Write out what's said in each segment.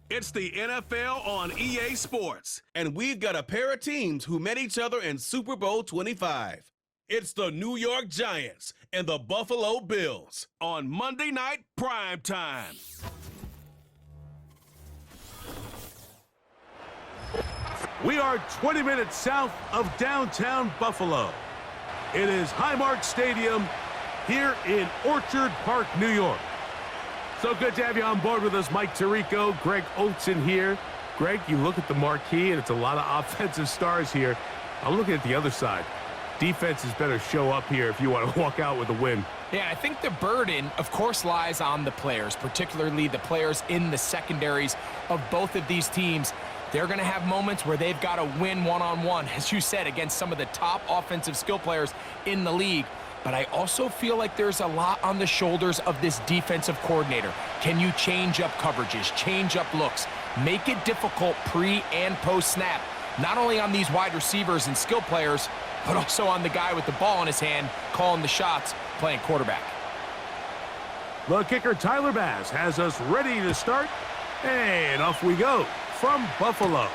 It's the NFL on EA Sports, and we've got a pair of teams who met each other in Super Bowl 25. It's the New York Giants and the Buffalo Bills on Monday Night Prime Time. We are 20 minutes south of downtown Buffalo. It is Highmark Stadium here in Orchard Park, New York. So good to have you on board with us, Mike Tirico, Greg Olson here. Greg, you look at the marquee, and it's a lot of offensive stars here. I'm looking at the other side. Defenses better show up here if you want to walk out with a win. Yeah, I think the burden, of course, lies on the players, particularly the players in the secondaries of both of these teams. They're going to have moments where they've got to win one-on-one, as you said, against some of the top offensive skill players in the league. But I also feel like there's a lot on the shoulders of this defensive coordinator. Can you change up coverages, change up looks, make it difficult pre- and post-snap, not only on these wide receivers and skill players, but also on the guy with the ball in his hand, calling the shots, playing quarterback. The kicker, Tyler Bass, has us ready to start, and off we go from Buffalo.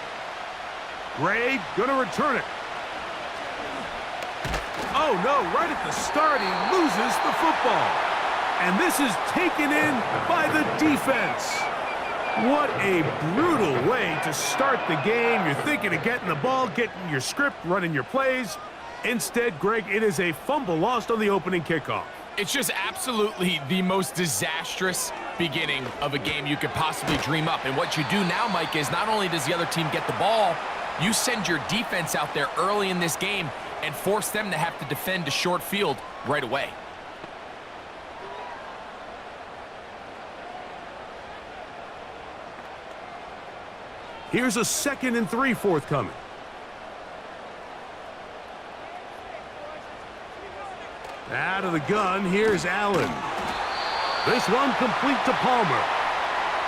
Gray gonna return it. Oh no, right at the start, he loses the football. And this is taken in by the defense. What a brutal way to start the game. You're thinking of getting the ball, getting your script, running your plays. Instead, Greg, it is a fumble lost on the opening kickoff. It's just absolutely the most disastrous beginning of a game you could possibly dream up. And what you do now, Mike, is not only does the other team get the ball, you send your defense out there early in this game and force them to have to defend a short field right away. Here's a 2nd and 3 forthcoming. Out of the gun, here's Allen. This one complete to Palmer.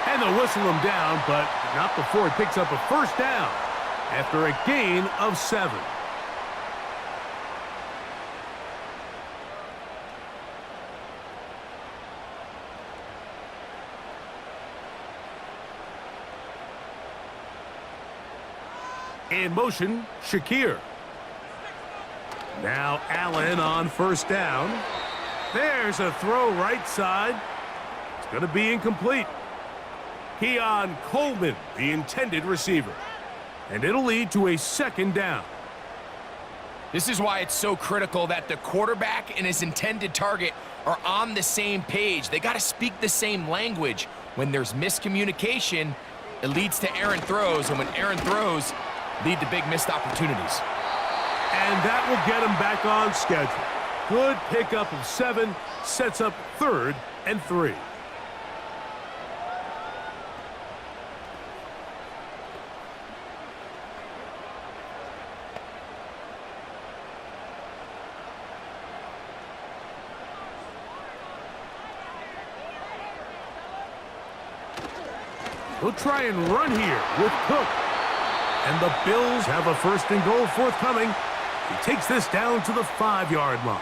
And they'll whistle him down, but not before he picks up a first down after a gain of 7. In motion, Shakir. Now Allen on first down. There's a throw right side. It's going to be incomplete. Keon Coleman, the intended receiver. And it'll lead to a 2nd down. This is why it's so critical that the quarterback and his intended target are on the same page. They got to speak the same language. When there's miscommunication, it leads to errant throws, and when errant throws lead to big missed opportunities. And that will get him back on schedule. Good pickup of 7, sets up 3rd and 3. He'll try and run here with Cook. And the Bills have a 1st and goal forthcoming. He takes this down to the 5-yard line.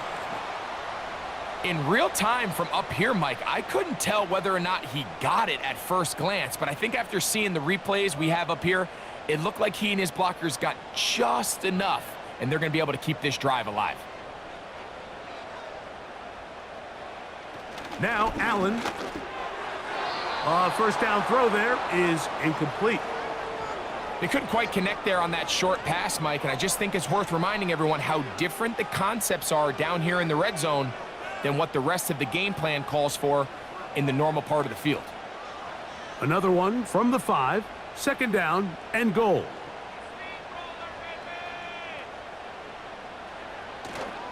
In real time from up here, Mike, I couldn't tell whether or not he got it at first glance, but I think after seeing the replays we have up here, it looked like he and his blockers got just enough, and they're going to be able to keep this drive alive. Now Allen. First down throw there is incomplete. They couldn't quite connect there on that short pass, Mike, and I just think it's worth reminding everyone how different the concepts are down here in the red zone than what the rest of the game plan calls for in the normal part of the field. Another one from the 5, 2nd down and goal.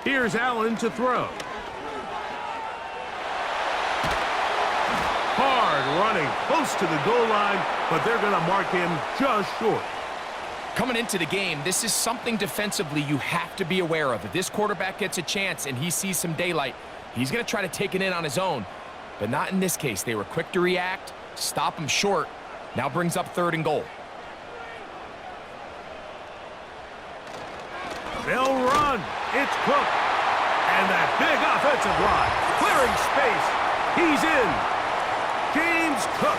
Here's Allen to throw. Hard running close to the goal line, but they're going to mark him just short. Coming into the game, this is something defensively you have to be aware of. If this quarterback gets a chance and he sees some daylight, he's going to try to take it in on his own. But not in this case. They were quick to react, stop him short. Now brings up 3rd and goal. They'll run. It's Cook. And that big offensive line clearing space. He's in. James Cook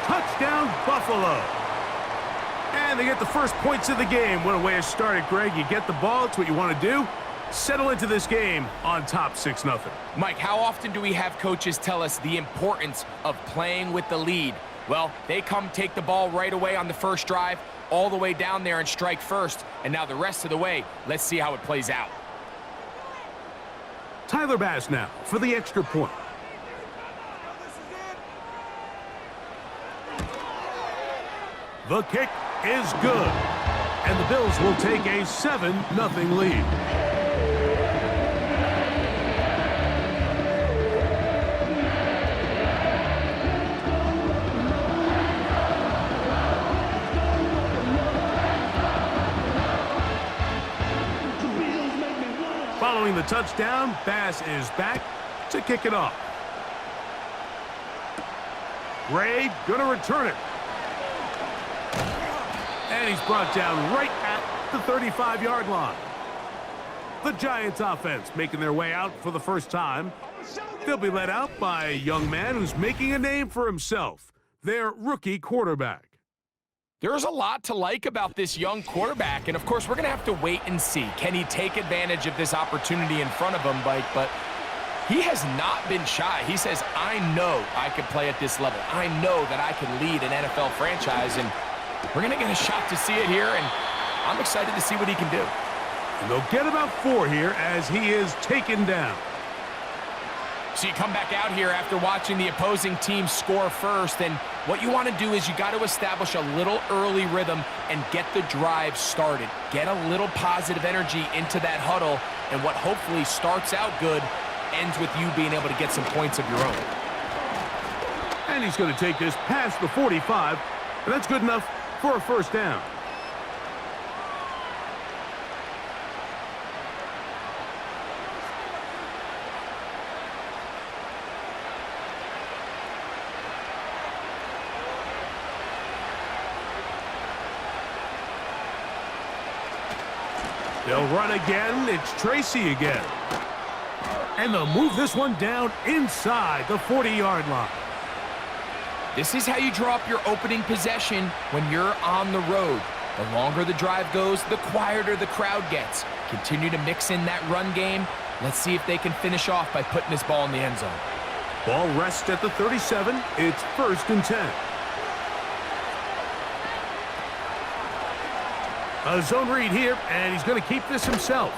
Touchdown, Buffalo. And they get the first points of the game. What a way to start it, Greg. You get the ball. It's what you want to do. Settle into this game on top 6-0. Mike, how often do we have coaches tell us the importance of playing with the lead? Well, they come take the ball right away on the first drive, all the way down there and strike first. And now the rest of the way, let's see how it plays out. Tyler Bass now for the extra point. The kick is good. And the Bills will take a 7-0 lead. Following the touchdown, Bass is back to kick it off. Ray gonna return it. And he's brought down right at the 35-yard line. The Giants offense making their way out for the first time. They'll be led out by a young man who's making a name for himself, their rookie quarterback. There's a lot to like about this young quarterback, and of course, we're going to have to wait and see. Can he take advantage of this opportunity in front of him, Mike? But he has not been shy. He says, I know I can play at this level. I know that I can lead an NFL franchise, and we're going to get a shot to see it here, and I'm excited to see what he can do. And they'll get about 4 here as he is taken down. So you come back out here after watching the opposing team score first, and what you want to do is you got to establish a little early rhythm and get the drive started. Get a little positive energy into that huddle, and what hopefully starts out good ends with you being able to get some points of your own. And he's going to take this past the 45, and that's good enough for a first down. They'll run again. It's Tracy again. And they'll move this one down inside the 40-yard line. This is how you draw up your opening possession when you're on the road. The longer the drive goes, the quieter the crowd gets. Continue to mix in that run game. Let's see if they can finish off by putting this ball in the end zone. Ball rests at the 37. It's 1st and 10. A zone read here, and he's going to keep this himself.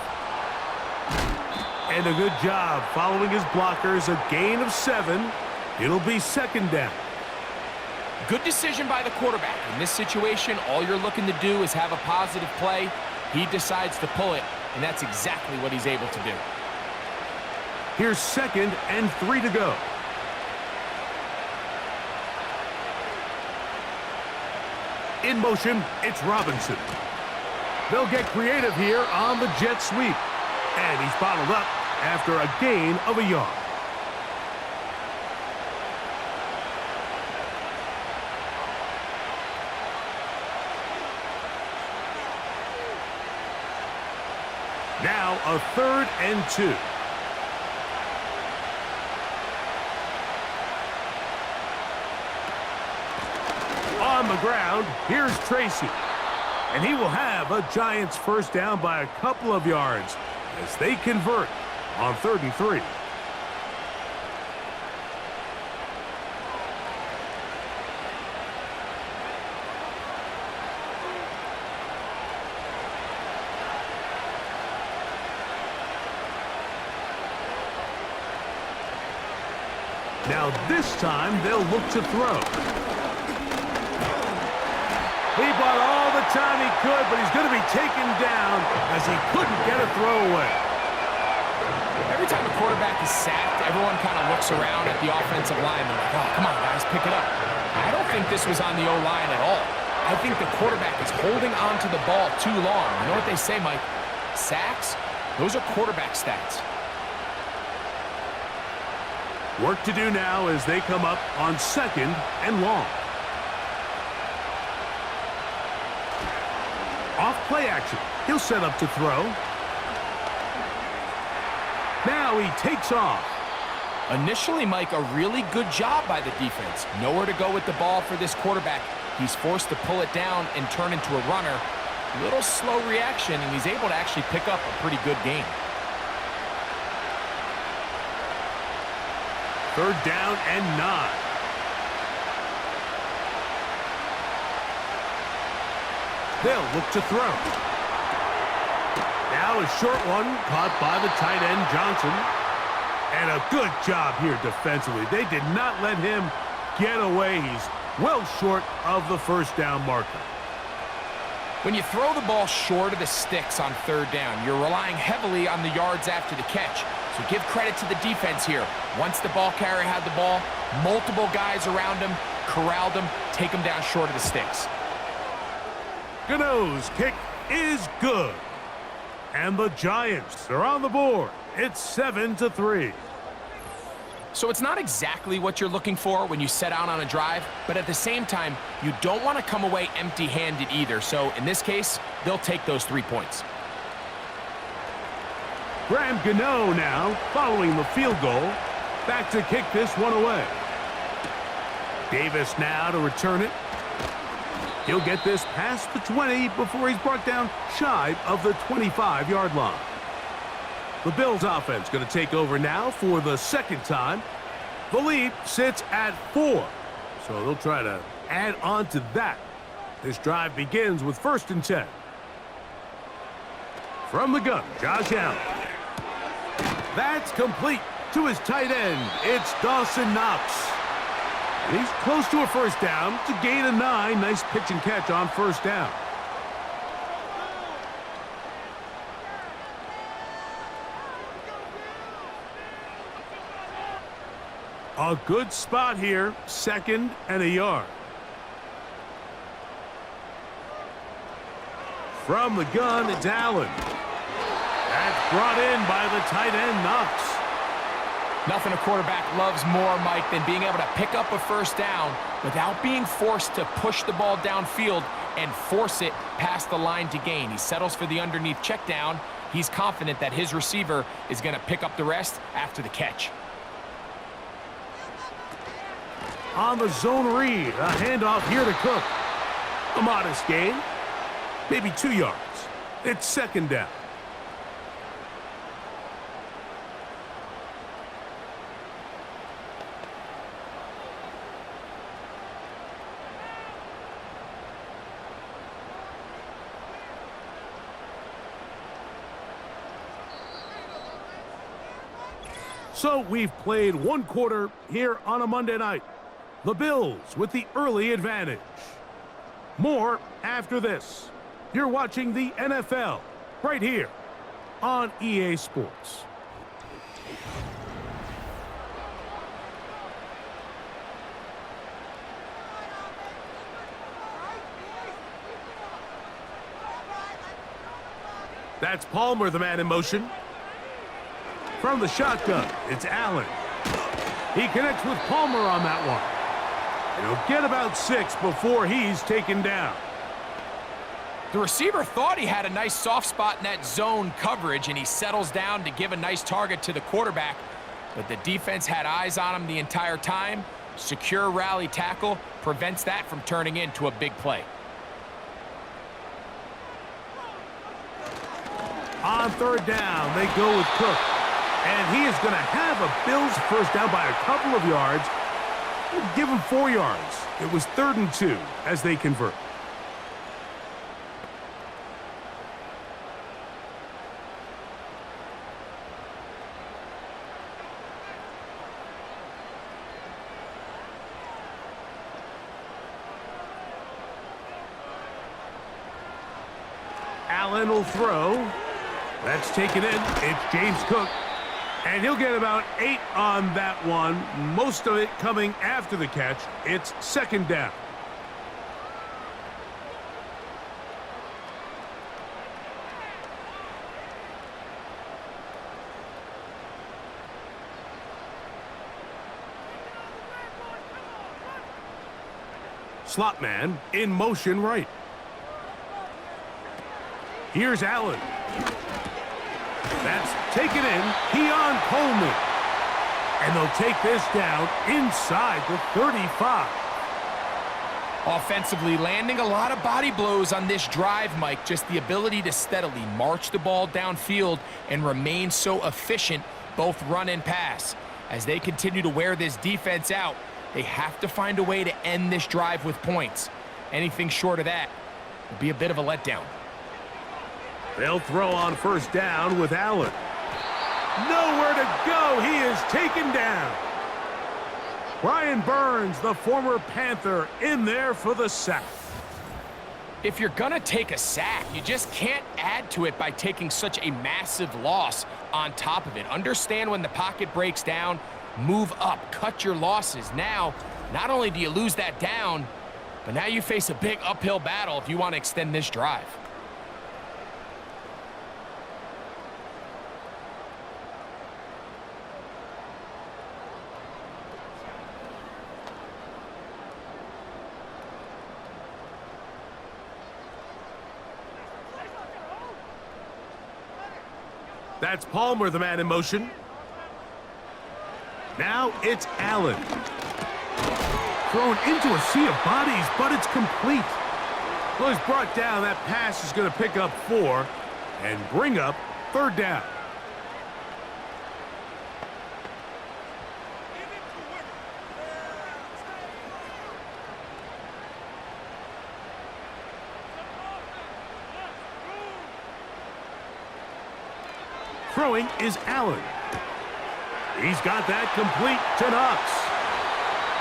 And a good job following his blockers, a gain of 7. It'll be 2nd down. Good decision by the quarterback. In this situation, all you're looking to do is have a positive play. He decides to pull it, and that's exactly what he's able to do. Here's 2nd and 3 to go. In motion, it's Robinson. They'll get creative here on the jet sweep. And he's bottled up after a gain of a yard. Now a 3rd and 2. On the ground, here's Tracy. And he will have a Giants first down by a couple of yards as they convert on 3rd and 3. Now this time they'll look to throw. He bought all the time he could, but he's going to be taken down as he couldn't get a throw away. Every time a quarterback is sacked, everyone kind of looks around at the offensive line. They're like, oh, come on, guys, pick it up. I don't think this was on the O-line at all. I think the quarterback is holding on to the ball too long. You know what they say, Mike? Sacks, those are quarterback stats. Work to do now as they come up on 2nd and long. Off play action. He'll set up to throw. Now he takes off. Initially, Mike, a really good job by the defense. Nowhere to go with the ball for this quarterback. He's forced to pull it down and turn into a runner. A little slow reaction, and he's able to actually pick up a pretty good game. Third down and 9. They'll look to throw. Now a short one caught by the tight end, Jaxson. And a good job here defensively. They did not let him get away. He's well short of the first down marker. When you throw the ball short of the sticks on third down, you're relying heavily on the yards after the catch. So give credit to the defense here. Once the ball carrier had the ball, multiple guys around him, corralled him, take him down short of the sticks. Gano's kick is good. And the Giants are on the board. It's 7-3. So it's not exactly what you're looking for when you set out on a drive, but at the same time, you don't want to come away empty-handed either. So in this case, they'll take those 3 points. Graham Gano now following the field goal. Back to kick this one away. Davis now to return it. He'll get this past the 20 before he's brought down shy of the 25-yard line. The Bills offense going to take over now for the second time. The lead sits at 4, so they'll try to add on to that. This drive begins with 1st and 10. From the gun, Josh Allen. That's complete to his tight end. It's Dawson Knox. He's close to a first down to gain a 9. Nice pitch and catch on first down. A good spot here, 2nd and a yard. From the gun, it's Allen. That's brought in by the tight end, Knox. Nothing a quarterback loves more, Mike, than being able to pick up a first down without being forced to push the ball downfield and force it past the line to gain. He settles for the underneath check down. He's confident that his receiver is going to pick up the rest after the catch. On the zone read, a handoff here to Cook. A modest gain, maybe 2 yards. It's 2nd down. So we've played 1 quarter here on a Monday night. The Bills with the early advantage. More after this. You're watching the NFL right here on EA Sports. That's Palmer, the man in motion. From the shotgun, it's Allen. He connects with Palmer on that one. He'll get about 6 before he's taken down. The receiver thought he had a nice soft spot in that zone coverage, and he settles down to give a nice target to the quarterback. But the defense had eyes on him the entire time. Secure rally tackle prevents that from turning into a big play. On 3rd down, they go with Cook. And he is going to have a Bills first down by a couple of yards. We'll give him 4 yards. It was 3rd and 2 as they convert. Allen will throw. That's taken in. It's James Cook. And he'll get about 8 on that one. Most of it coming after the catch. It's 2nd down. Slot man in motion right. Here's Allen. That's taken in. Keon Coleman. And they'll take this down inside the 35. Offensively, landing a lot of body blows on this drive, Mike. Just the ability to steadily march the ball downfield and remain so efficient, both run and pass. As they continue to wear this defense out, they have to find a way to end this drive with points. Anything short of that will be a bit of a letdown. They'll throw on first down with Allen. Nowhere to go. He is taken down. Brian Burns, the former Panther, in there for the sack. If you're going to take a sack, you just can't add to it by taking such a massive loss on top of it. Understand when the pocket breaks down, move up, cut your losses. Now, not only do you lose that down, but now you face a big uphill battle if you want to extend this drive. That's Palmer, the man in motion. Now it's Allen. Thrown into a sea of bodies, but it's complete. Well, he's brought down. That pass is going to pick up 4 and bring up third down. Throwing is Allen. He's got that complete to Knox.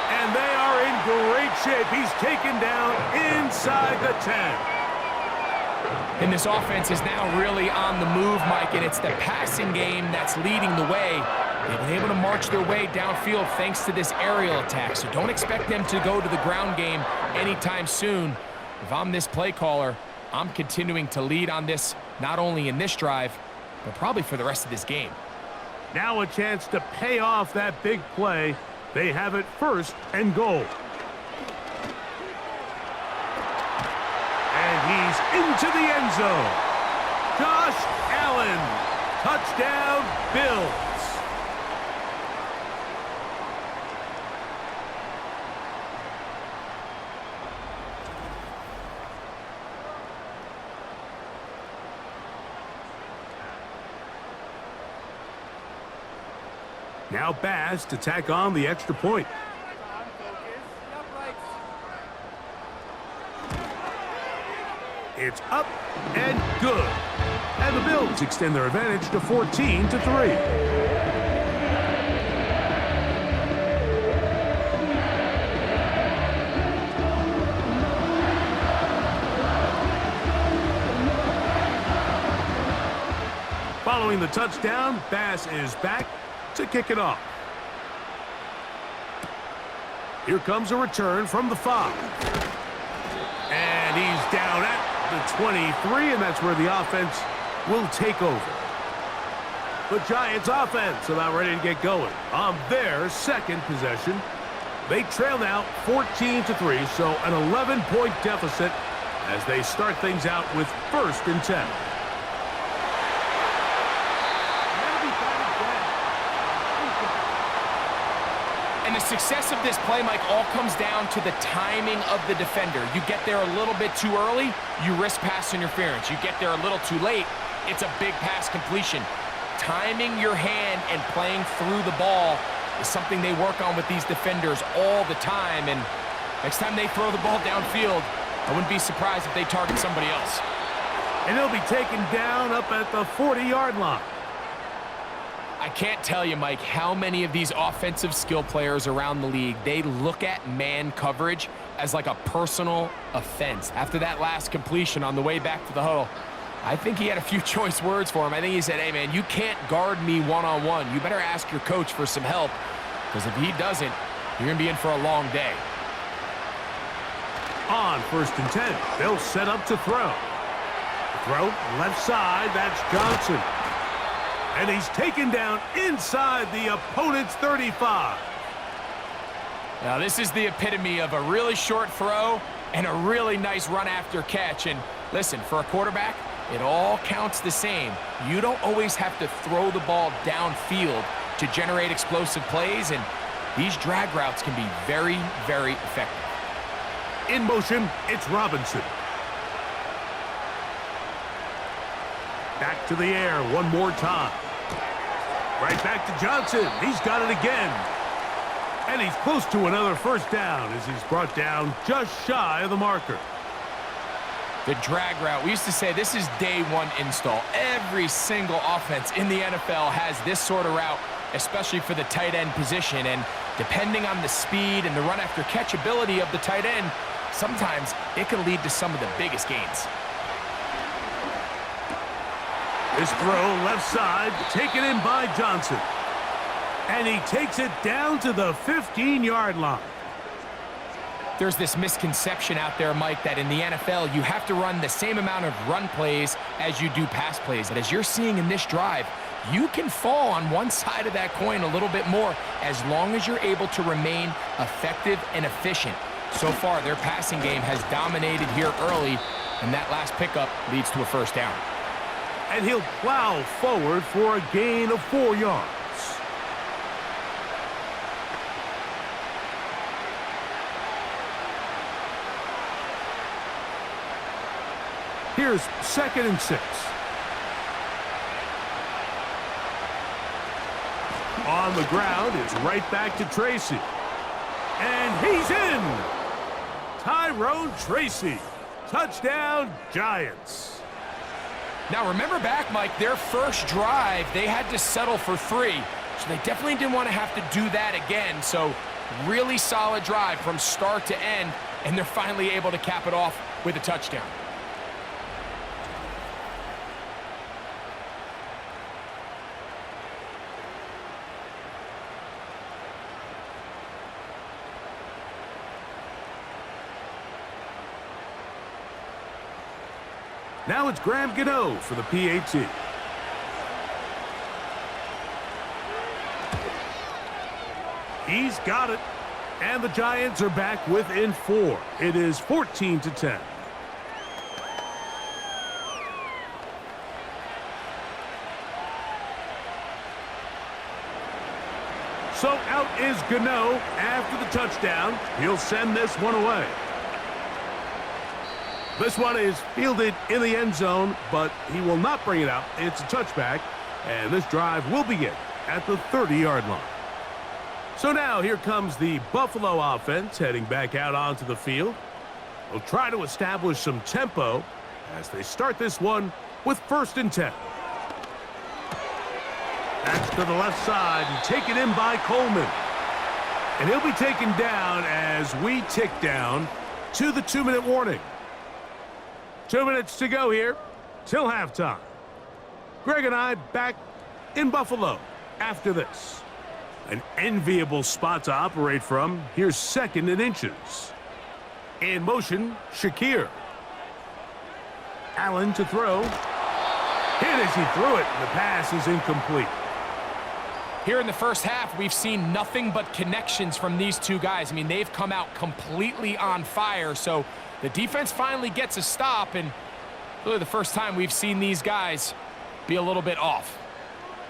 And they are in great shape. He's taken down inside the 10. And this offense is now really on the move, Mike, and it's the passing game that's leading the way. They've been able to march their way downfield thanks to this aerial attack, so don't expect them to go to the ground game anytime soon. If I'm this play caller, I'm continuing to lead on this, not only in this drive, but probably for the rest of this game. Now a chance to pay off that big play. They have it first and goal. And he's into the end zone. Josh Allen, touchdown Bills. Now Bass to tack on the extra point. It's up and good. And the Bills extend their advantage to 14-3. Following the touchdown, Bass is back to kick it off. Here comes a return from the 5. And he's down at the 23, and that's where the offense will take over. The Giants offense about ready to get going on their second possession. They trail now 14-3, so an 11-point deficit as they start things out with first and 10. And the success of this play, Mike, all comes down to the timing of the defender. You get there a little bit too early, you risk pass interference. You get there a little too late, it's a big pass completion. Timing your hand and playing through the ball is something they work on with these defenders all the time. And next time they throw the ball downfield, I wouldn't be surprised if they target somebody else. And he'll be taken down up at the 40-yard line. I can't tell you, Mike, how many of these offensive skill players around the league, they look at man coverage as like a personal offense. After that last completion on the way back to the huddle, I think he had a few choice words for him. I think he said, hey, man, you can't guard me one-on-one. You better ask your coach for some help, because if he doesn't, you're going to be in for a long day. On first and 10, they'll set up to throw. Throw, left side, that's Jaxson. And he's taken down inside the opponent's 35. Now, this is the epitome of a really short throw and a really nice run after catch. And listen, for a quarterback, it all counts the same. You don't always have to throw the ball downfield to generate explosive plays, and these drag routes can be very, very effective. In motion, it's Robinson. Back to the air one more time. Right back to Johnson. He's got it again. And he's close to another first down as he's brought down just shy of the marker. The drag route, we used to say this is day one install. Every single offense in the NFL has this sort of route, especially for the tight end position. And depending on the speed and the run after catch ability of the tight end, sometimes it can lead to some of the biggest gains. This throw left side, taken in by Johnson. And he takes it down to the 15-yard line. There's this misconception out there, Mike, that in the NFL, you have to run the same amount of run plays as you do pass plays. And as you're seeing in this drive, you can fall on one side of that coin a little bit more as long as you're able to remain effective and efficient. So far, their passing game has dominated here early, and that last pickup leads to a first down. And he'll plow forward for a gain of 4 yards. Here's 2nd and 6. On the ground, it's right back to Tracy. And he's in! Tyrone Tracy. Touchdown, Giants. Now, remember back, Mike, their first drive, they had to settle for 3. So they definitely didn't want to have to do that again. So really solid drive from start to end, and they're finally able to cap it off with a touchdown. Now it's Graham Gano for the PAT. He's got it. And the Giants are back within 4. It is 14-10. So out is Gano after the touchdown. He'll send this one away. This one is fielded in the end zone, but he will not bring it out. It's a touchback, and this drive will begin at the 30-yard line. So now here comes the Buffalo offense heading back out onto the field. They'll try to establish some tempo as they start this one with 1st and 10. That's to the left side and taken in by Coleman. And he'll be taken down as we tick down to the 2-minute warning. 2 minutes to go here till halftime. Greg and I back in Buffalo after this. An enviable spot to operate from. Here's 2nd and inches. In motion, Shakir. Allen to throw. Hit as he threw it, and the pass is incomplete. Here in the first half, we've seen nothing but connections from these two guys. I mean, they've come out completely on fire, so the defense finally gets a stop, and really the first time we've seen these guys be a little bit off.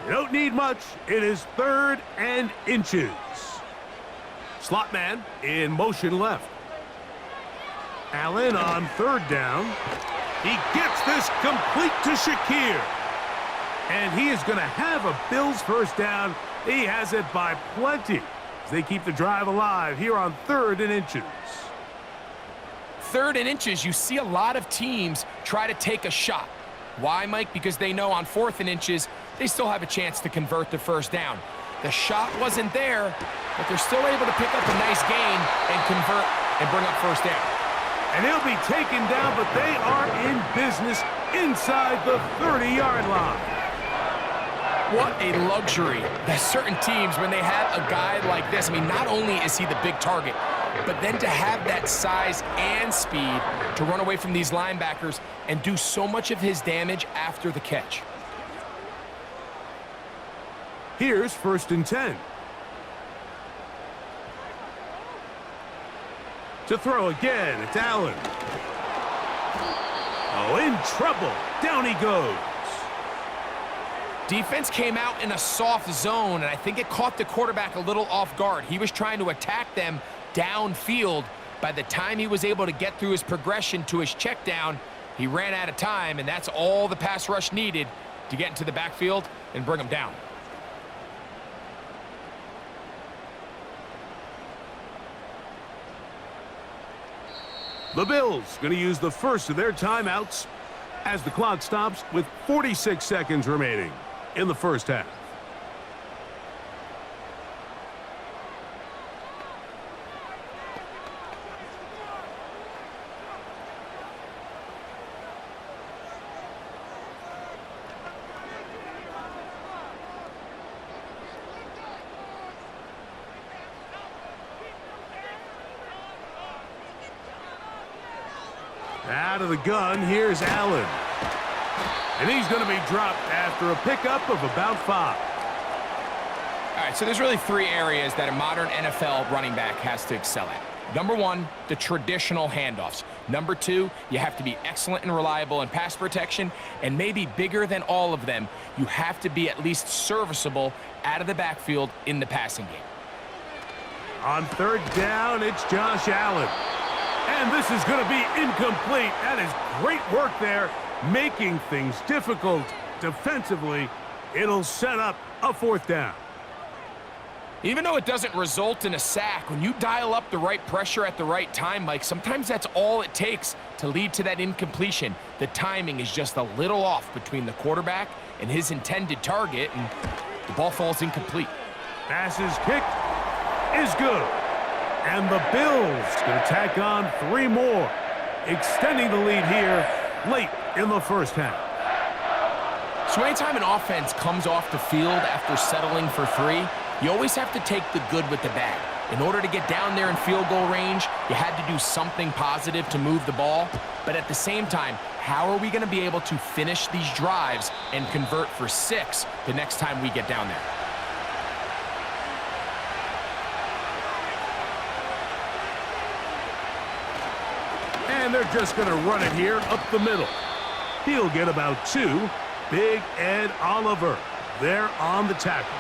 You don't need much. It is 3rd and inches. Slot man in motion left. Allen on 3rd down. He gets this complete to Shakir. And he is going to have a Bills first down. He has it by plenty as they keep the drive alive here on 3rd and inches. 3rd and inches, you see a lot of teams try to take a shot. Why, Mike? Because they know on 4th and inches, they still have a chance to convert the first down. The shot wasn't there, but they're still able to pick up a nice gain and convert and bring up first down. And he'll be taken down, but they are in business inside the 30-yard line. What a luxury that certain teams, when they have a guy like this, I mean, not only is he the big target, but then to have that size and speed to run away from these linebackers and do so much of his damage after the catch. Here's 1st and 10. To throw again, it's Allen. Oh, in trouble. Down he goes. Defense came out in a soft zone, and I think it caught the quarterback a little off guard. He was trying to attack them downfield. By the time he was able to get through his progression to his check down, he ran out of time, and that's all the pass rush needed to get into the backfield and bring him down. The Bills going to use the first of their timeouts as the clock stops with 46 seconds remaining in the first half. Out of the gun, here's Allen. And he's going to be dropped after a pickup of about 5. All right, so there's really 3 areas that a modern NFL running back has to excel at. Number 1, the traditional handoffs. Number 2, you have to be excellent and reliable in pass protection. And maybe bigger than all of them, you have to be at least serviceable out of the backfield in the passing game. On third down, it's Josh Allen. And this is going to be incomplete. That is great work there, making things difficult defensively. It'll set up a 4th down. Even though it doesn't result in a sack, when you dial up the right pressure at the right time, Mike, sometimes that's all it takes to lead to that incompletion. The timing is just a little off between the quarterback and his intended target, and the ball falls incomplete. Pass is kicked, is good. And the Bills going to tack on 3 more, extending the lead here late in the first half. So anytime an offense comes off the field after settling for 3, you always have to take the good with the bad. In order to get down there in field goal range, you had to do something positive to move the ball. But at the same time, how are we going to be able to finish these drives and convert for 6 the next time we get down there? And they're just going to run it here up the middle. He'll get about 2. Big Ed Oliver there on the tackle.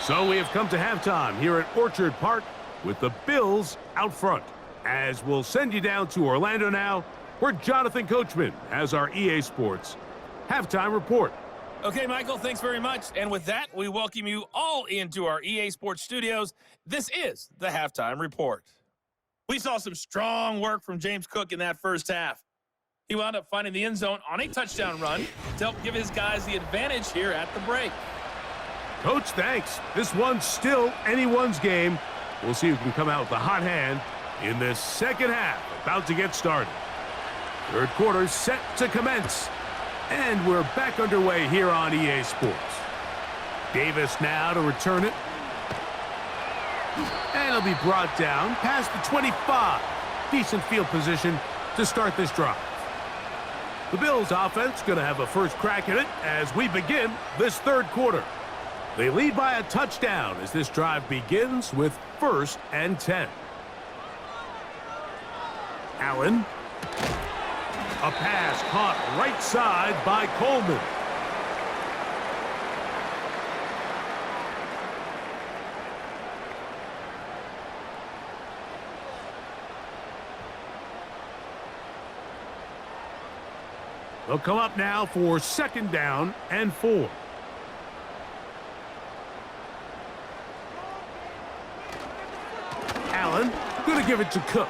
So we have come to halftime here at Orchard Park with the Bills out front. As we'll send you down to Orlando now, where Jonathan Coachman has our EA Sports halftime report. Okay, Michael, thanks very much. And with that, we welcome you all into our EA Sports studios. This is the Halftime Report. We saw some strong work from James Cook in that first half. He wound up finding the end zone on a touchdown run to help give his guys the advantage here at the break. Coach, thanks. This one's still anyone's game. We'll see who can come out with the hot hand in this second half, about to get started. Third quarter set to commence. And we're back underway here on EA Sports. Davis now to return it. And it'll be brought down past the 25. Decent field position to start this drive. The Bills offense going to have a first crack at it as we begin this third quarter. They lead by a touchdown as this drive begins with 1st and 10. Allen. A pass caught right side by Coleman. They'll come up now for 2nd down and 4. Allen going to give it to Cook.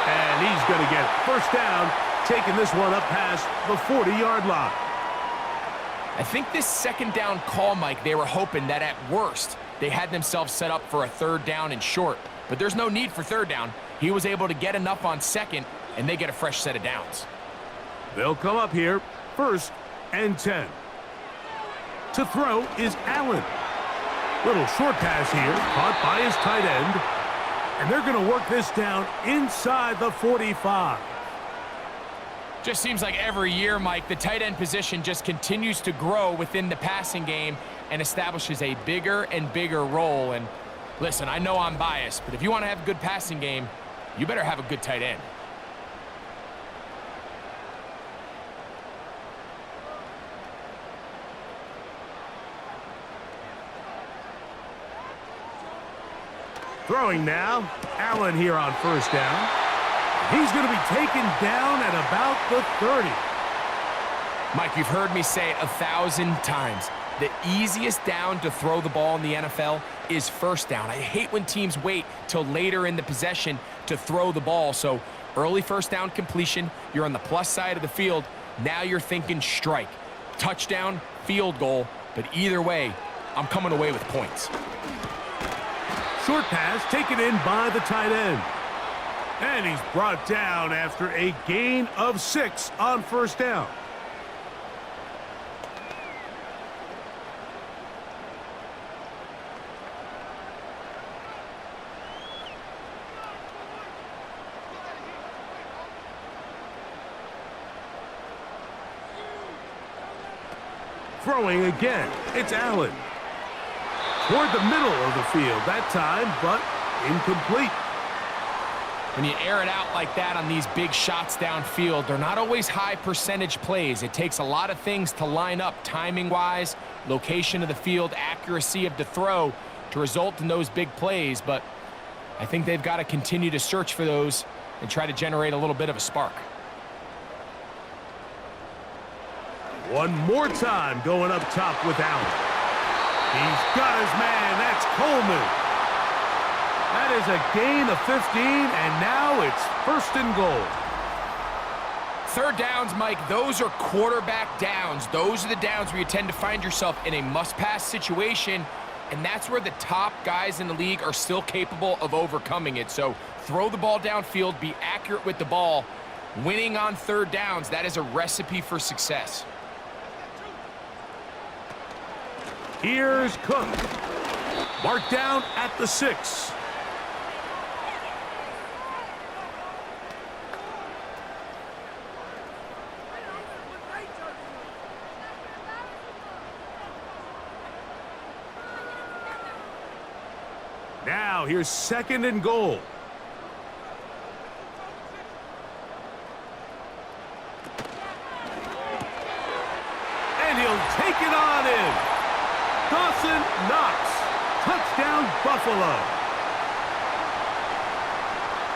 And he's going to get 1st down, taking this one up past the 40-yard line. I think this 2nd down call, Mike, they were hoping that at worst they had themselves set up for a 3rd down and short. But there's no need for 3rd down. He was able to get enough on 2nd, and they get a fresh set of downs. They'll come up here 1st and 10. To throw is Allen. Little short pass here, caught by his tight end. And they're going to work this down inside the 45. Just seems like every year, Mike, the tight end position just continues to grow within the passing game and establishes a bigger and bigger role. And listen, I know I'm biased, but if you want to have a good passing game, you better have a good tight end. Throwing now, Allen here on first down. He's going to be taken down at about the 30. Mike, you've heard me say it 1,000 times. The easiest down to throw the ball in the NFL is first down. I hate when teams wait till later in the possession to throw the ball. So early first down completion, you're on the plus side of the field. Now you're thinking strike, touchdown, field goal. But either way, I'm coming away with points. Short pass taken in by the tight end. And he's brought down after a gain of 6 on first down. Throwing again, it's Allen. Toward the middle of the field that time, but incomplete. When you air it out like that on these big shots downfield, they're not always high percentage plays. It takes a lot of things to line up timing-wise, location of the field, accuracy of the throw to result in those big plays. But I think they've got to continue to search for those and try to generate a little bit of a spark. One more time going up top with Allen. He's got his man. That's Coleman. That is a gain of 15, and now it's 1st and goal. Third downs, Mike, those are quarterback downs. Those are the downs where you tend to find yourself in a must-pass situation, and that's where the top guys in the league are still capable of overcoming it. So throw the ball downfield, be accurate with the ball. Winning on third downs, that is a recipe for success. Here's Cook. Marked down at the 6. Now here's 2nd and goal. And he'll take it on in. Dawson Knox. Touchdown, Buffalo.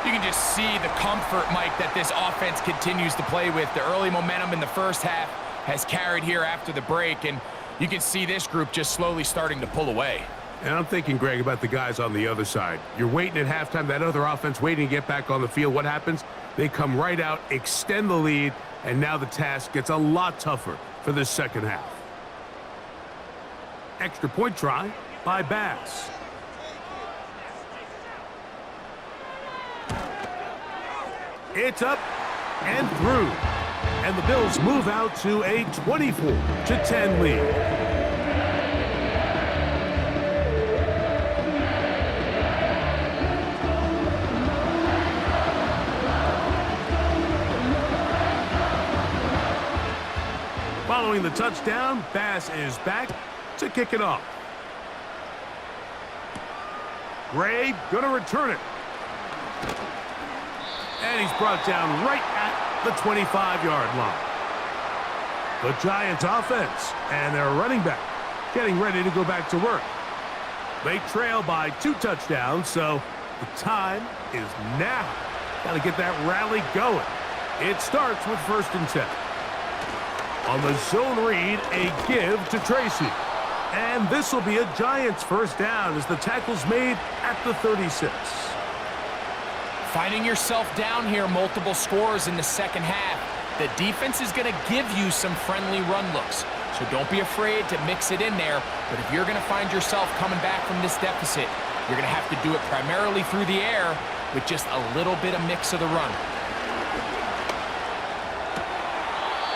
You can just see the comfort, Mike, that this offense continues to play with. The early momentum in the first half has carried here after the break, and you can see this group just slowly starting to pull away. And I'm thinking, Greg, about the guys on the other side. You're waiting at halftime, that other offense waiting to get back on the field. What happens? They come right out, extend the lead, and now the task gets a lot tougher for this second half. Extra point try by Bass. It's up and through. And the Bills move out to a 24-10 lead. Following the touchdown, Bass is back to kick it off. Gray gonna return it. And he's brought down right at the 25-yard line. The Giants offense and their running back getting ready to go back to work. They trail by 2 touchdowns, so the time is now. Got to get that rally going. It starts with 1st and 10. On the zone read, a give to Tracy. And this will be a Giants first down as the tackle's made at the 36. Finding yourself down here, multiple scores in the second half. The defense is going to give you some friendly run looks. So don't be afraid to mix it in there. But if you're going to find yourself coming back from this deficit, you're going to have to do it primarily through the air with just a little bit of mix of the run.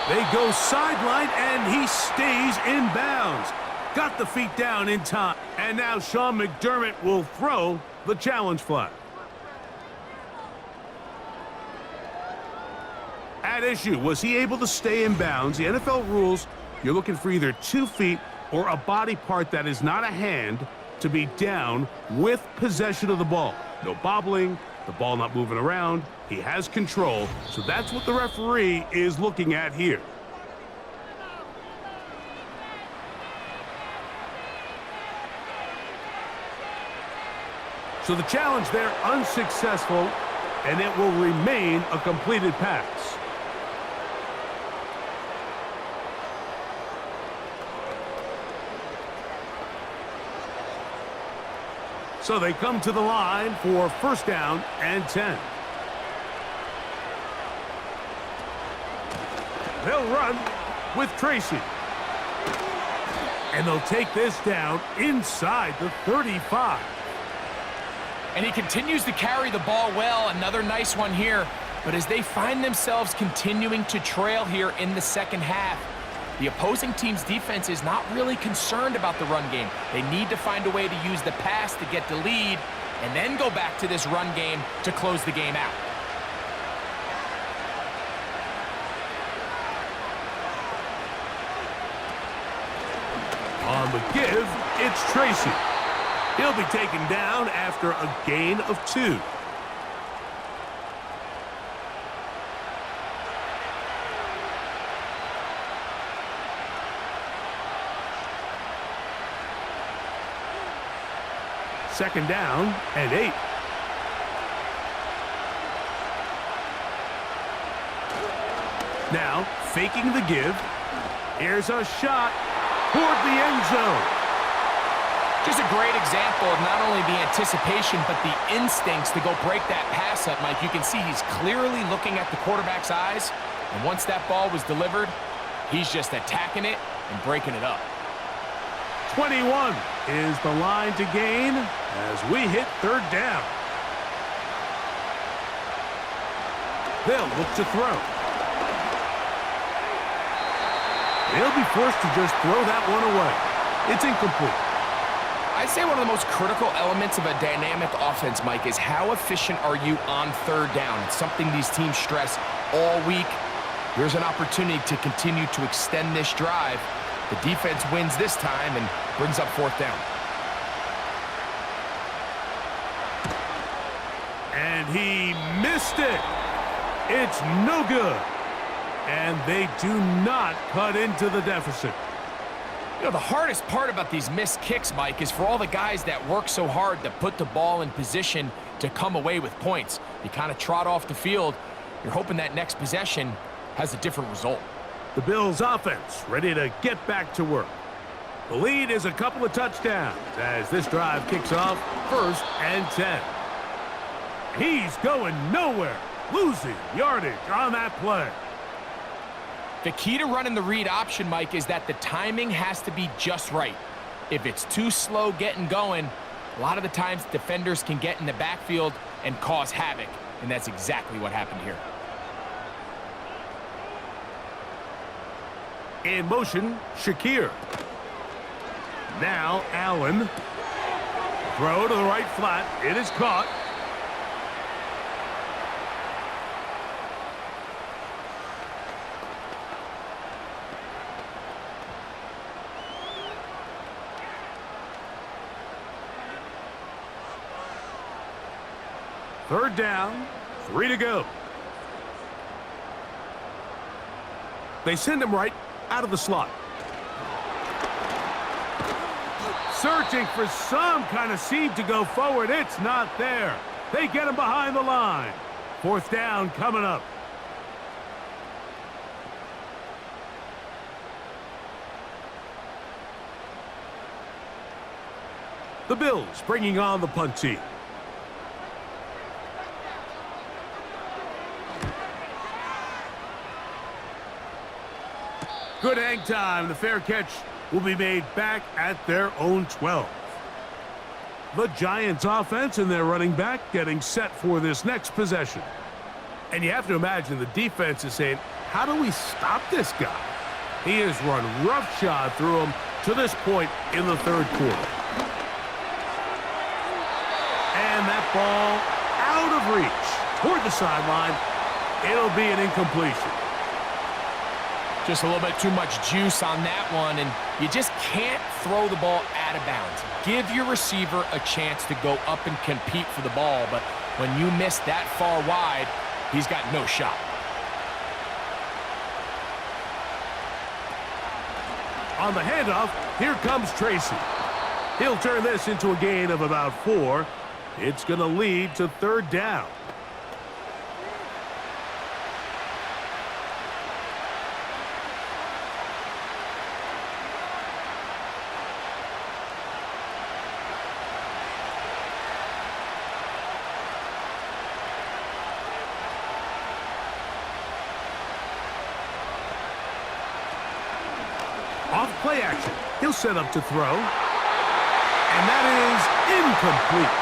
They go sideline, and he stays in bounds. Got the feet down in time. And now Sean McDermott will throw the challenge flag. At issue, was he able to stay in bounds? The NFL rules, you're looking for either 2 feet or a body part that is not a hand to be down with possession of the ball. No bobbling, The ball not moving around. He has control, so that's what the referee is looking at here. So the challenge there unsuccessful, and it will remain a completed pass. So they come to the line for first down and 10. They'll run with Tracy. And they'll take this down inside the 35. And he continues to carry the ball well. Another nice one here. But as they find themselves continuing to trail here in the second half, the opposing team's defense is not really concerned about the run game. They need to find a way to use the pass to get the lead and then go back to this run game to close the game out. On the give, it's Tracy. He'll be taken down after a gain of 2. Second down and 8. Now, faking the give. Here's a shot toward the end zone. Just a great example of not only the anticipation, but the instincts to go break that pass up, Mike. You can see he's clearly looking at the quarterback's eyes, and once that ball was delivered, he's just attacking it and breaking it up. 21 is the line to gain as we hit third down. They'll look to throw. They'll be forced to just throw that one away. It's incomplete. I'd say one of the most critical elements of a dynamic offense, Mike, is how efficient are you on third down. It's something these teams stress all week. Here's an opportunity to continue to extend this drive. The defense wins this time and brings up fourth down. And he missed it. It's no good. And they do not cut into the deficit. You know, the hardest part about these missed kicks, Mike, is for all the guys that work so hard to put the ball in position to come away with points. You kind of trot off the field. You're hoping that next possession has a different result. The Bills' offense ready to get back to work. The lead is a couple of touchdowns as this drive kicks off first and 10. He's going nowhere, losing yardage on that play. The key to running the read option, Mike, is that the timing has to be just right. If it's too slow getting going, a lot of the times defenders can get in the backfield and cause havoc, and that's exactly what happened here. In motion, Shakir. Now Allen. Throw to the right flat. It is caught. Third down, 3 to go. They send him right out of the slot. Searching for some kind of seam to go forward. It's not there. They get him behind the line. Fourth down coming up. The Bills bringing on the punt team. Good hang time. The fair catch will be made back at their own 12. The Giants offense and their running back getting set for this next possession. And you have to imagine the defense is saying, how do we stop this guy? He has run roughshod through him to this point in the third quarter. And that ball out of reach toward the sideline. It'll be an incompletion. Just a little bit too much juice on that one, and you just can't throw the ball out of bounds. Give your receiver a chance to go up and compete for the ball, but When you miss that far wide, he's got no shot. On the handoff, here comes Tracy. He'll turn this into a gain of about 4. It's going to lead to 3rd down. Off play action. He'll set up to throw. And that is incomplete.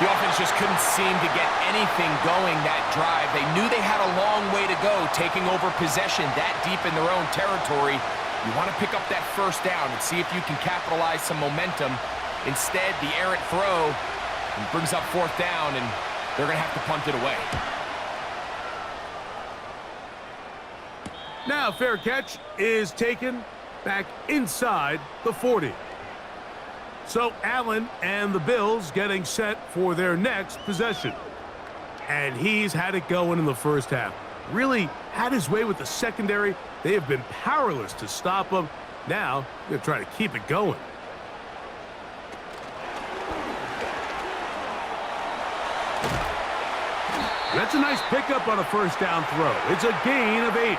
The offense just couldn't seem to get anything going that drive. They knew they had a long way to go, taking over possession that deep in their own territory. You want to pick up that 1st down and see if you can capitalize some momentum. Instead, the errant throw brings up 4th down, and they're going to have to punt it away. Now, fair catch is taken back inside the 40. So Allen and the Bills getting set for their next possession. And he's had it going in the first half. Really had his way with the secondary. They have been powerless to stop him. Now, they're trying to keep it going. That's a nice pickup on a 1st down throw. It's a gain of 8.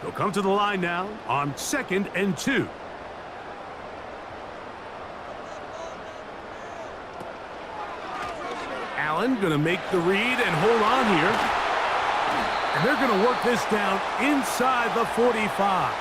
They'll come to the line now on 2nd and 2. Allen going to make the read and hold on here. And they're going to work this down inside the 45.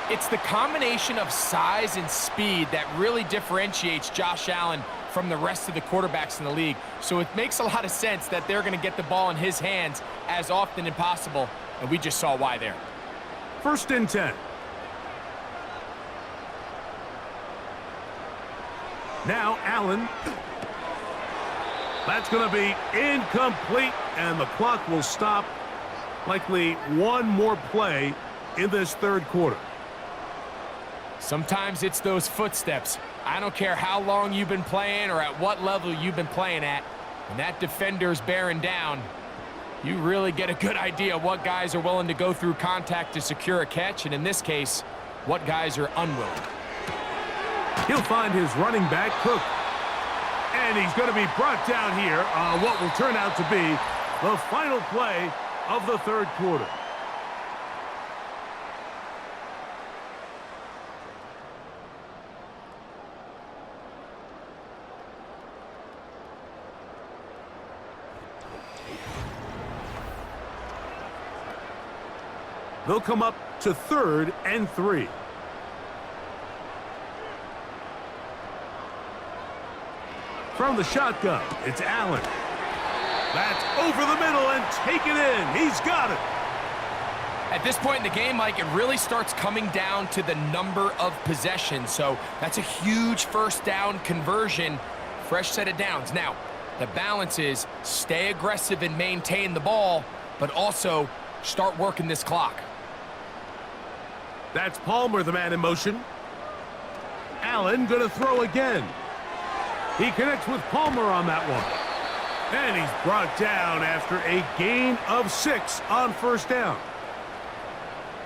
It's the combination of size and speed that really differentiates Josh Allen from the rest of the quarterbacks in the league. So it makes a lot of sense that they're going to get the ball in his hands as often as possible. And we just saw why there. 1st and 10. Now Allen. That's going to be incomplete, and the clock will stop. Likely one more play in this 3rd quarter. Sometimes it's those footsteps. I don't care how long you've been playing or at what level you've been playing at. When that defender's bearing down, you really get a good idea of what guys are willing to go through contact to secure a catch, and in this case, what guys are unwilling. He'll find his running back, Cook. And he's going to be brought down here on what will turn out to be the final play of the 3rd quarter. They'll come up to 3rd and 3. From the shotgun, it's Allen. That's over the middle and taken in. He's got it. At this point in the game, Mike, it really starts coming down to the number of possessions. So that's a huge 1st down conversion. Fresh set of downs. Now, the balance is stay aggressive and maintain the ball, but also start working this clock. That's Palmer, the man in motion. Allen going to throw again. He connects with Palmer on that one. And he's brought down after a gain of 6 on 1st down.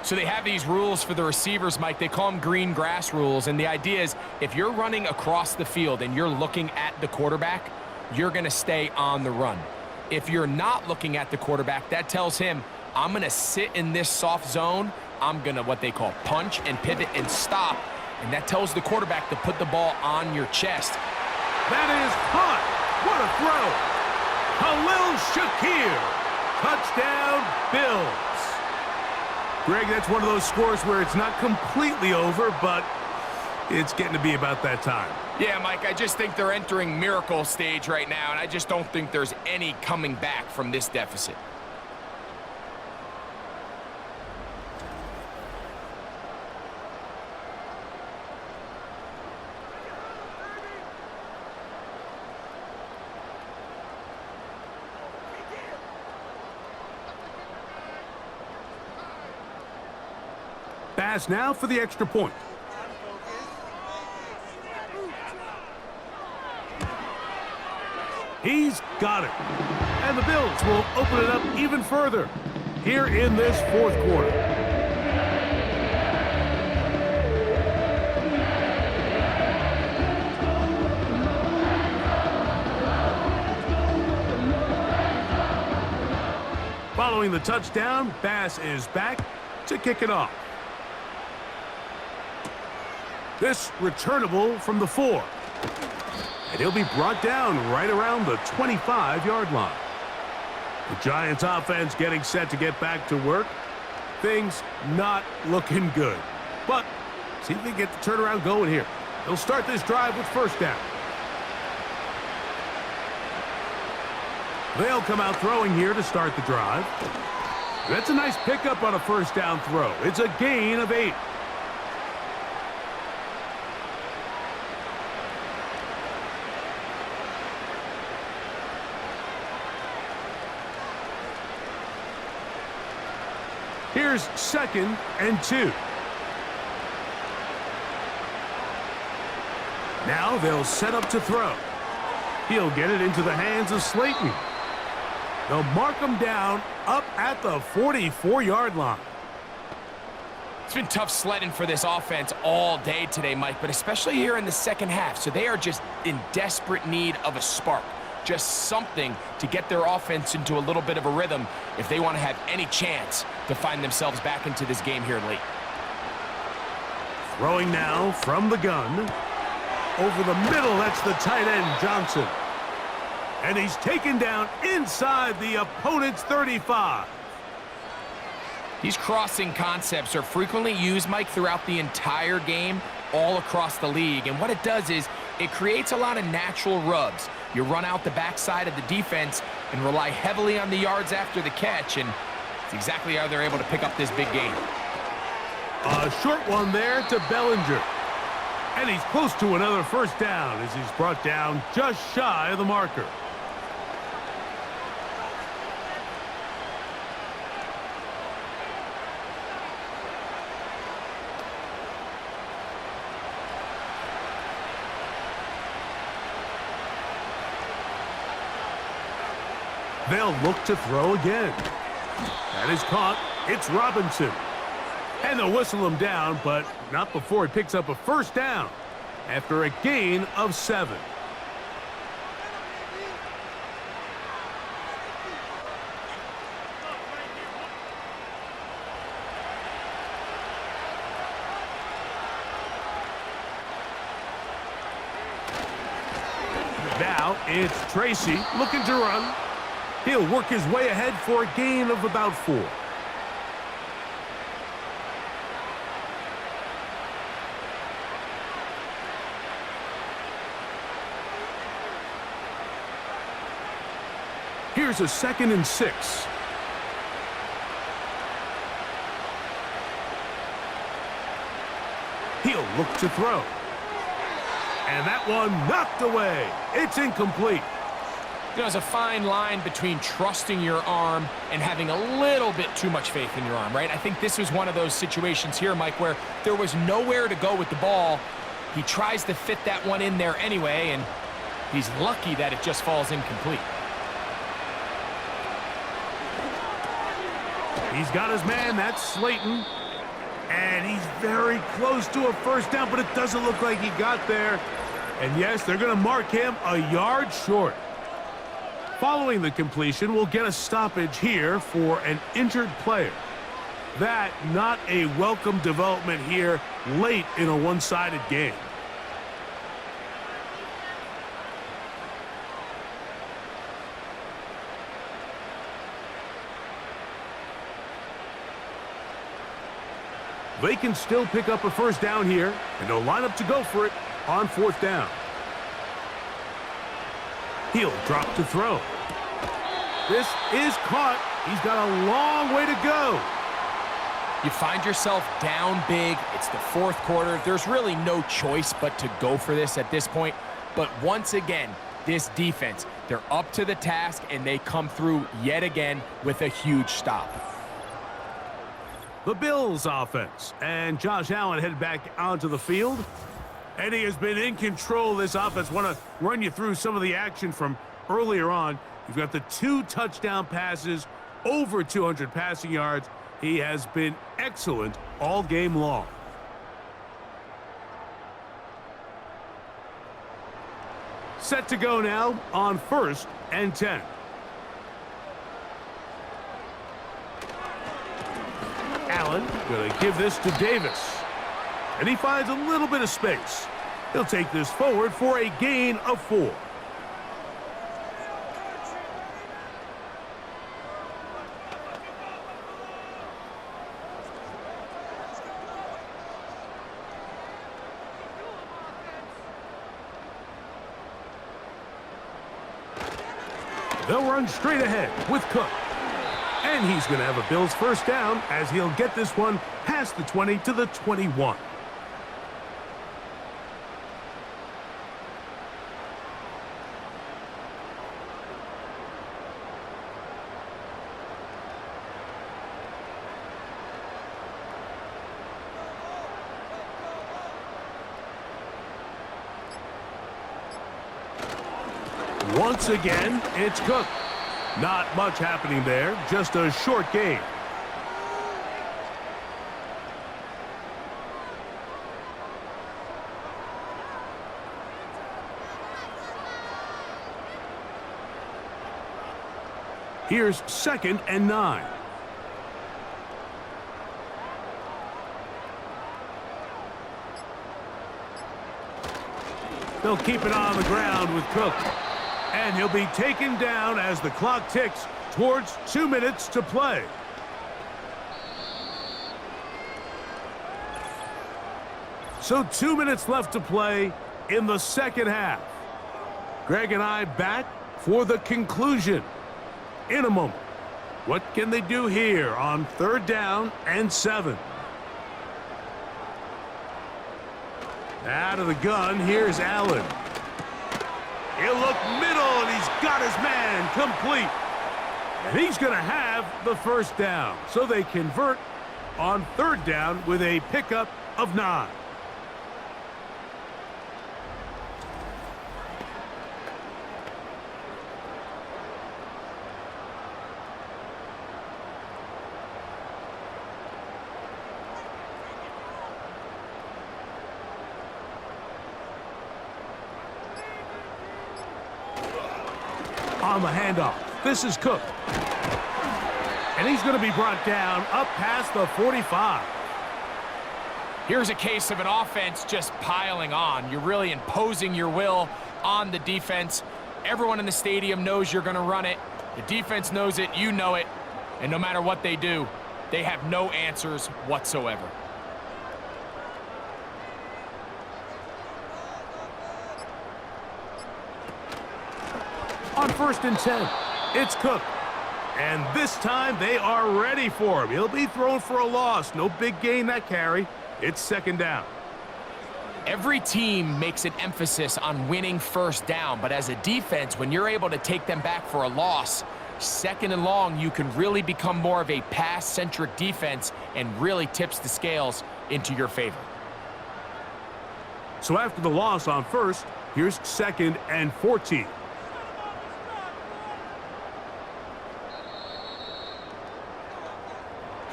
So they have these rules for the receivers, Mike. They call them green grass rules. And the idea is if you're running across the field and you're looking at the quarterback, you're going to stay on the run. If you're not looking at the quarterback, that tells him, I'm going to sit in this soft zone. I'm going to what they call punch and pivot and stop. And that tells the quarterback to put the ball on your chest. That is hot. What a throw. Khalil Shakir. Touchdown, Bills. Greg, that's one of those scores where it's not completely over, but it's getting to be about that time. Yeah, Mike, I just think they're entering miracle stage right now, and I just don't think there's any coming back from this deficit. pass now for the extra point. He's got it. And the Bills will open it up even further here in this fourth quarter. Following the touchdown, Bass is back to kick it off. This returnable from the 4. And he'll be brought down right around the 25-yard line. The Giants offense getting set to get back to work. Things not looking good. But see if they get the turnaround going here. They'll start this drive with first down. They'll come out throwing here to start the drive. That's a nice pickup on a first down throw. It's a gain of 8. Here's 2nd and 2. Now they'll set up to throw. He'll get it into the hands of Slayton. They'll mark him down up at the 44-yard line. It's been tough sledding for this offense all day today, Mike, but especially here in the second half. So they are just in desperate need of a spark, just something to get their offense into a little bit of a rhythm if they want to have any chance to find themselves back into this game here late. Throwing now from the gun. Over the middle, that's the tight end, Jaxson. And he's taken down inside the opponent's 35. These crossing concepts are frequently used, Mike, throughout the entire game, all across the league. And what it does is it creates a lot of natural rubs. You run out the backside of the defense and rely heavily on the yards after the catch, and it's exactly how they're able to pick up this big gain. A short one there to Bellinger. And he's close to another first down as he's brought down just shy of the marker. They'll look to throw again. That is caught. It's Robinson. And they'll whistle him down, but not before he picks up a first down after a gain of 7. Now it's Tracy looking to run. He'll work his way ahead for a gain of about 4. Here's a 2nd and 6. He'll look to throw. And that one knocked away. It's incomplete. You know, there's a fine line between trusting your arm and having a little bit too much faith in your arm, right? I think this was one of those situations here, Mike, where there was nowhere to go with the ball. He tries to fit that one in there anyway, and he's lucky that it just falls incomplete. He's got his man, that's Slayton. And he's very close to a first down, but it doesn't look like he got there. And yes, they're going to mark him a yard short. Following the completion, we'll get a stoppage here for an injured player. That not a welcome development here late in a one-sided game. They can still pick up a first down here, and they'll line up to go for it on 4th down. He'll drop to throw. This is caught. He's got a long way to go. You find yourself down big. It's the 4th quarter. There's really no choice but to go for this at this point. But once again, this defense, they're up to the task, and they come through yet again with a huge stop. the Bills offense. And Josh Allen headed back onto the field. And he has been in control of this offense. Want to run you through some of the action from earlier on. You've got the 2 touchdown passes, over 200 passing yards. He has been excellent all game long. Set to go now on 1st and 10. Allen going to give this to Davis. And he finds a little bit of space. He'll take this forward for a gain of 4. They'll run straight ahead with Cook. And he's going to have a Bills first down as he'll get this one past the 20 to the 21. Once again, it's Cook. Not much happening there, just a short gain. Here's 2nd and 9. They'll keep it on the ground with Cook. And he'll be taken down as the clock ticks towards 2 minutes to play. So 2 minutes left to play in the second half. Greg and I back for the conclusion in a moment. What can they do here on 3rd down and 7? Out of the gun, here's Allen. He'll look middle, and he's got his man complete. And he's going to have the first down. So they convert on 3rd down with a pickup of 9. On the handoff, this is Cook. And he's going to be brought down up past the 45. Here's a case of an offense just piling on. You're really imposing your will on the defense. Everyone in the stadium knows you're going to run it. The defense knows it, you know it. And no matter what they do, they have no answers whatsoever. On 1st and 10, it's Cook. And this time they are ready for him. He'll be thrown for a loss. No big gain that carry. It's 2nd down. Every team makes an emphasis on winning 1st down, but as a defense, when you're able to take them back for a loss, 2nd and long, you can really become more of a pass-centric defense and really tips the scales into your favor. So after the loss on 1st, here's 2nd and 14.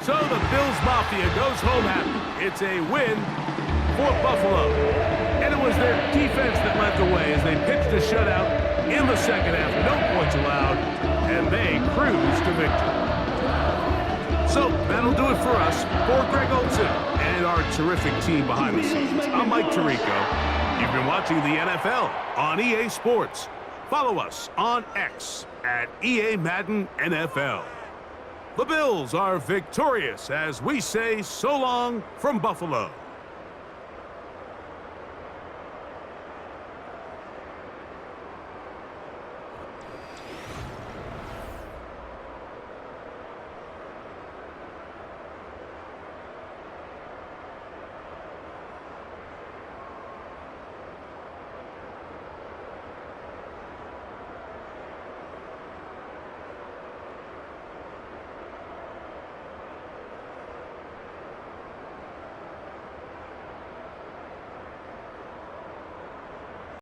So the Bills Mafia goes home happy. It's a win for Buffalo. And it was their defense that led the way as they pitched a shutout in the second half. No points allowed, and they cruise to victory. So that'll do it for us. For Greg Olson and our terrific team behind the scenes, I'm Mike Tirico. You've been watching the NFL on EA Sports. Follow us on X at EA Madden NFL. The Bills are victorious as we say so long from Buffalo.